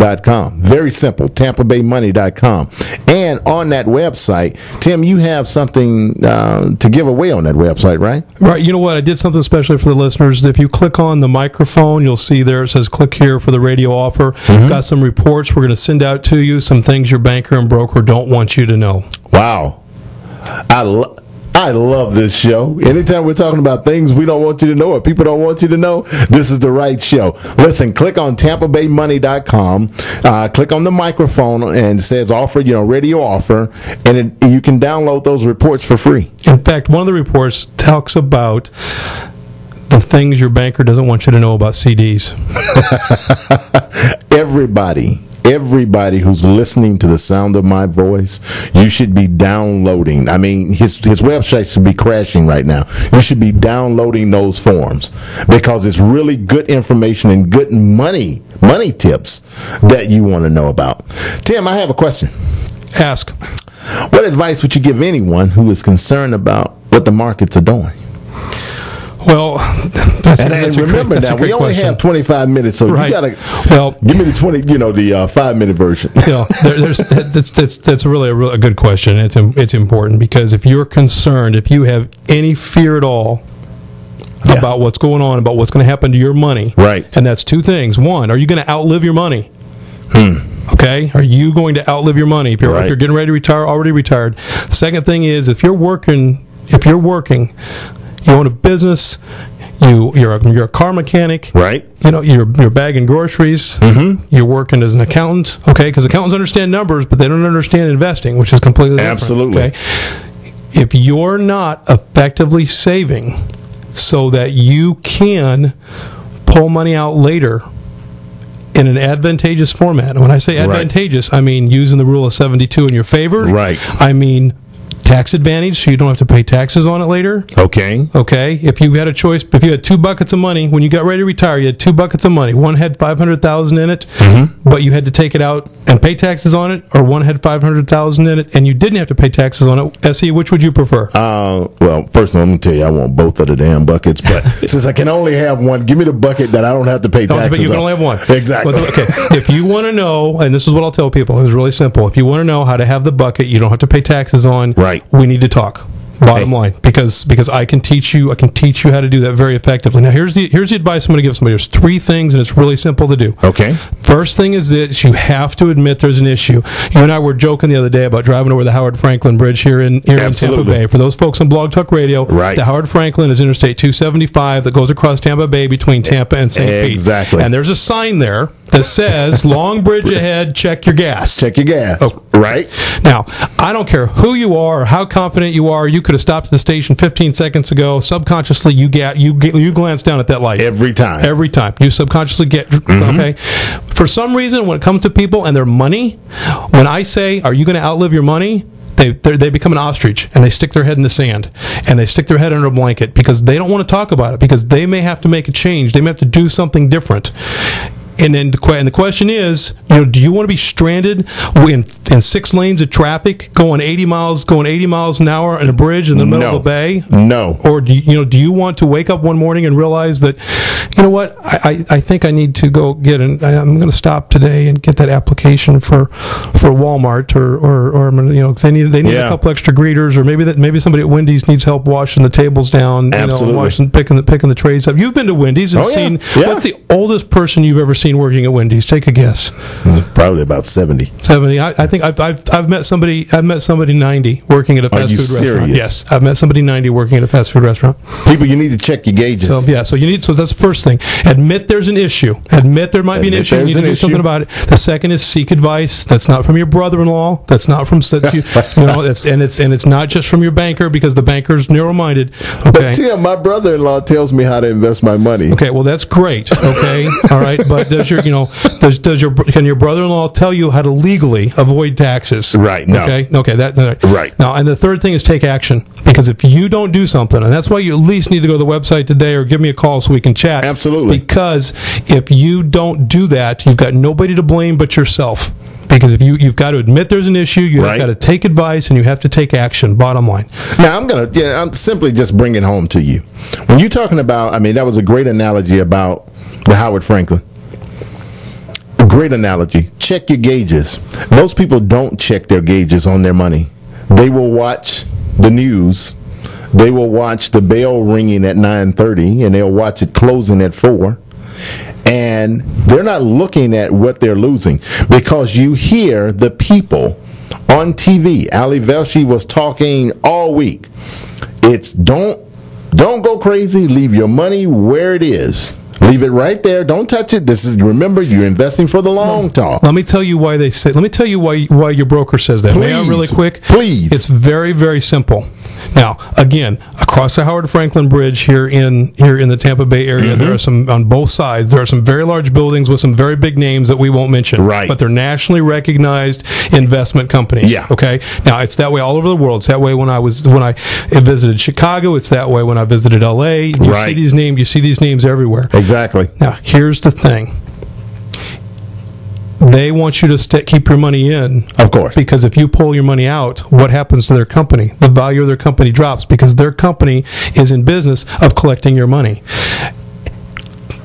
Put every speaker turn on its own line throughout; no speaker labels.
TampaBayMoney.com. Very simple, TampaBayMoney.com. And on that website, Tim, you have something to give away on that website, right?
Right. You know what? I did something specially for the listeners. If you click on the microphone, you'll see there it says click here for the radio offer. Got some reports we're going to send out to you, some things your banker and broker don't want you to know.
Wow. I love this show. Anytime we're talking about things we don't want you to know or people don't want you to know, this is the right show. Listen, click on TampaBayMoney.com, click on the microphone, and it says offer, radio offer, and you can download those reports for free.
In fact, one of the reports talks about the things your banker doesn't want you to know about CDs. Everybody who's listening to the sound of my voice, you should be downloading. I mean, his website should be crashing right now. You should be downloading those forms because it's really good information and good money tips that you want to know about. Tim, I have a question. Ask.
What advice would you give anyone who is concerned about what the markets are doing?
Well,
remember now, we only have 25 minutes, so
right.
You gotta give me the 5-minute version.
That's really a good question. It's important because if you're concerned, if you have any fear at all about what's going on, about what's going to happen to your money,
right?
And that's two things. One, are you going to outlive your money? Okay, are you going to outlive your money if you're getting ready to retire, already retired? Second thing is if you're working. You own a business. You're a car mechanic,
right?
You're bagging groceries. You're working as an accountant, okay? Because accountants understand numbers, but they don't understand investing, which is completely different.
Absolutely.
Okay? If you're not effectively saving so that you can pull money out later in an advantageous format, and when I say advantageous, I mean using the rule of 72 in your favor.
Right.
I mean tax advantage, so you don't have to pay taxes on it later.
Okay.
If you had a choice, if you had 2 buckets of money when you got ready to retire, you had 2 buckets of money. One had $500,000 in it, but you had to take it out and pay taxes on it, or one had $500,000 in it and you didn't have to pay taxes on it. SE, which would you prefer?
Well, first of all, I'm gonna tell you, I want both of the damn buckets, but since I can only have one, give me the bucket that I don't have to pay taxes on.
But you can only have one.
Exactly.
If you want to know, and this is what I'll tell people, it's really simple. If you want to know how to have the bucket you don't have to pay taxes on, we need to talk. Bottom line, because I can teach you how to do that very effectively. Now here's the advice I'm going to give somebody. There's 3 things and it's really simple to do.
Okay.
First thing is that you have to admit there's an issue. You and I were joking the other day about driving over the Howard Franklin Bridge here in Tampa Bay. For those folks on Blog Talk Radio, the Howard Franklin is Interstate 275 that goes across Tampa Bay between Tampa and St. Pete.
Exactly.
And there's a sign there that says long bridge ahead, check your gas.
Check your gas.
Oh.
Right.
Now, I don't care who you are or how confident you are, you could have stopped at the station 15 seconds ago. Subconsciously, you glance down at that light.
Every time.
You subconsciously get, okay? For some reason, when it comes to people and their money, when I say, are you going to outlive your money? They become an ostrich, and they stick their head in the sand, and they stick their head under a blanket because they don't want to talk about it, because they may have to make a change. They may have to do something different. And then the question is, do you want to be stranded in 6 lanes of traffic, going 80 miles an hour on a bridge in the middle of the bay?
No.
Or do you want to wake up one morning and realize that, you know what, I think I need to go I'm going to stop today and get that application for Walmart, or I'm going to, they need a couple extra greeters, or maybe somebody at Wendy's needs help washing the tables down, picking the trays up. You've been to Wendy's and seen what's the oldest person you've ever seen working at Wendy's? Take a guess.
Probably about 70.
70. I think I've met somebody 90 working at a fast food restaurant. Yes, I've met somebody 90 working at a fast food restaurant.
People, you need to check your gauges.
So that's the first thing. Admit there's an issue. Admit there might be an issue. You need to do something about it. The second is seek advice. That's not from your brother-in-law. That's not from it's not just from your banker, because the banker's narrow-minded. Okay.
But Tim, my brother-in-law tells me how to invest my money.
Okay, well that's great. Okay, all right. But can your brother-in-law tell you how to legally avoid taxes?
Right. No.
Okay.
Right.
Now, and the third thing is take action, because if you don't do something, and that's why you at least need to go to the website today or give me a call so we can chat.
Absolutely.
Because if you don't do that, you've got nobody to blame but yourself. Because if you've got to admit there's an issue, you've got to take advice, and you have to take action. Bottom line.
Now, I'm simply just bringing it home to you. When you're talking about, that was a great analogy about the Howard Franklin. Great analogy. Check your gauges. Most people don't check their gauges on their money. They will watch the news. They will watch the bell ringing at 9:30, and they'll watch it closing at 4. And they're not looking at what they're losing, because you hear the people on TV. Ali Velshi was talking all week. It's don't go crazy. Leave your money where it is. Leave it right there. Don't touch it. Remember, you're investing for the long term.
Let me tell you why they say. Let me tell you why your broker says that. May I really quick?
Please.
It's very, very simple. Now, again, across the Howard Franklin Bridge here in the Tampa Bay area, there are some on both sides. There are some very large buildings with some very big names that we won't mention.
Right.
But they're nationally recognized investment companies.
Yeah.
Okay. Now, it's that way all over the world. It's that way when I visited Chicago. It's that way when I visited L.A. You see these names. You see these names everywhere.
Exactly.
Now, here's the thing. They want you to keep your money in.
Of course.
Because if you pull your money out, what happens to their company? The value of their company drops because their company is in business of collecting your money.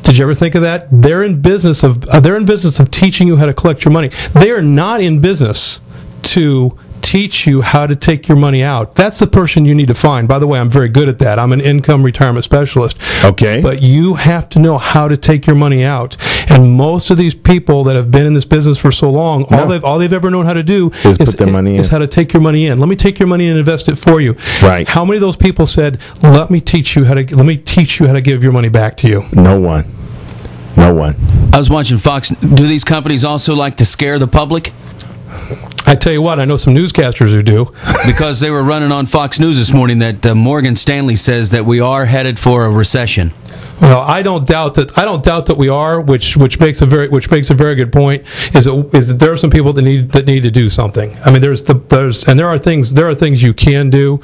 Did you ever think of that? They're in business of teaching you how to collect your money. They are not in business to teach you how to take your money out. That's the person you need to find. By the way, I'm very good at that. I'm an income retirement specialist.
Okay.
But you have to know how to take your money out. And most of these people that have been in this business for so long, all they've ever known how to do
is put their money in.
Is how to take your money in. Let me take your money and invest it for you.
Right.
How many of those people said, let me teach you how to give your money back to you?
No one.
I was watching Fox. Do these companies also like to scare the public?
I tell you what, I know some newscasters who do.
Because they were running on Fox News this morning that Morgan Stanley says that we are headed for a recession.
Well, I don't doubt that we are, which makes a very good point. Is that there are some people that need to do something. I mean, there are things you can do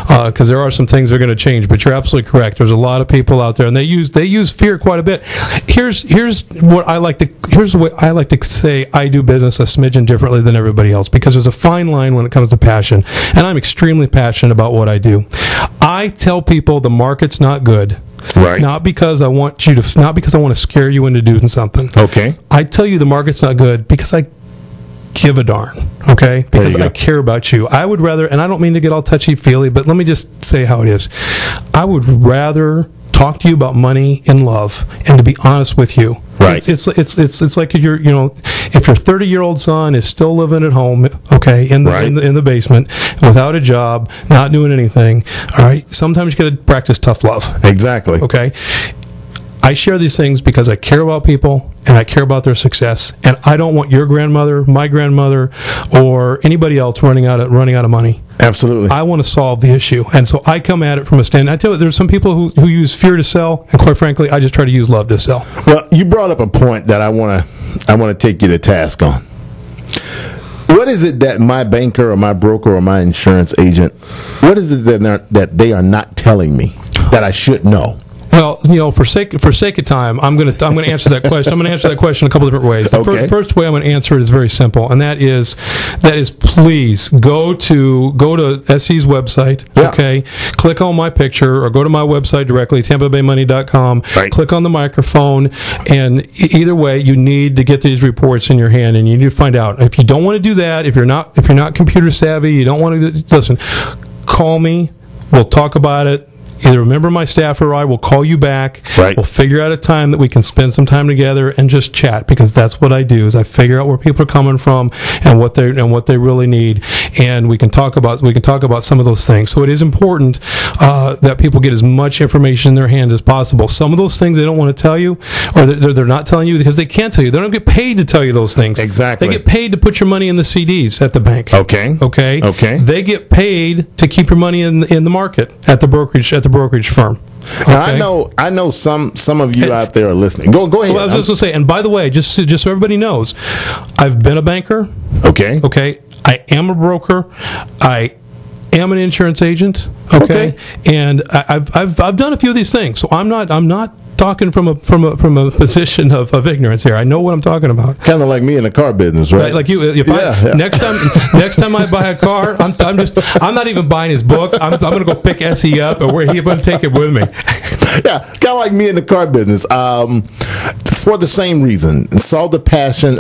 because there are some things that are going to change. But you're absolutely correct. There's a lot of people out there, and they use fear quite a bit. Here's the way I like to say I do business a smidgen differently than everybody else, because there's a fine line when it comes to passion, and I'm extremely passionate about what I do. I tell people the market's not good.
Right.
Not because I want to scare you into doing something.
Okay.
I tell you the market's not good because I give a darn. Okay? Because I care about you. I would rather, and I don't mean to get all touchy-feely, but let me just say how it is. I would rather talk to you about money and love, and to be honest with you.
Right.
It's like if your 30-year-old son is still living at home, okay, in the basement without a job, not doing anything. All right. Sometimes you got to practice tough love.
Exactly.
Okay. I share these things because I care about people and I care about their success, and I don't want your grandmother, my grandmother, or anybody else running out of money.
Absolutely.
I want to solve the issue, and so I come at it from a stand. I tell you, there's some people who use fear to sell, and quite frankly, I just try to use love to sell.
Well, you brought up a point that I want to take you to task on. What is it that my banker or my broker or my insurance agent, what is it that they are not telling me that I should know?
Well, for sake of time, I'm going to answer that question. I'm going to answer that question a couple different ways. The first way I'm going to answer it is very simple, and that is please go to SE's website.
Yeah.
Okay, click on my picture or go to my website directly, TampaBayMoney.com.
Right.
Click on the microphone, and either way, you need to get these reports in your hand, and you need to find out. If you don't want to do that, if you're not computer savvy, you don't want to listen. Call me. We'll talk about it. Either a member of my staff or I will call you back.
Right.
We'll figure out a time that we can spend some time together and just chat, because that's what I do. Is I figure out where people are coming from and what they really need, and we can talk about some of those things. So it is important that people get as much information in their hands as possible. Some of those things they don't want to tell you, or they're not telling you because they can't tell you. They don't get paid to tell you those things.
Exactly.
They get paid to put your money in the CDs at the bank.
Okay.
They get paid to keep your money in the market at the brokerage firm. Okay?
Now, I know some of you out there are listening. Go ahead.
Well, I was just going to say, and by the way, just so everybody knows, I've been a banker.
Okay.
I am a broker. I am an insurance agent. Okay. And I've done a few of these things. So I'm not talking from a position of ignorance here. I know what I'm talking about.
Kind of like me in the car business, right?
Like you. Next time I buy a car, I'm not even buying his book. I'm going to go pick SE up, and he's going to take it with me.
Yeah, kind of like me in the car business. For the same reason, saw the passion.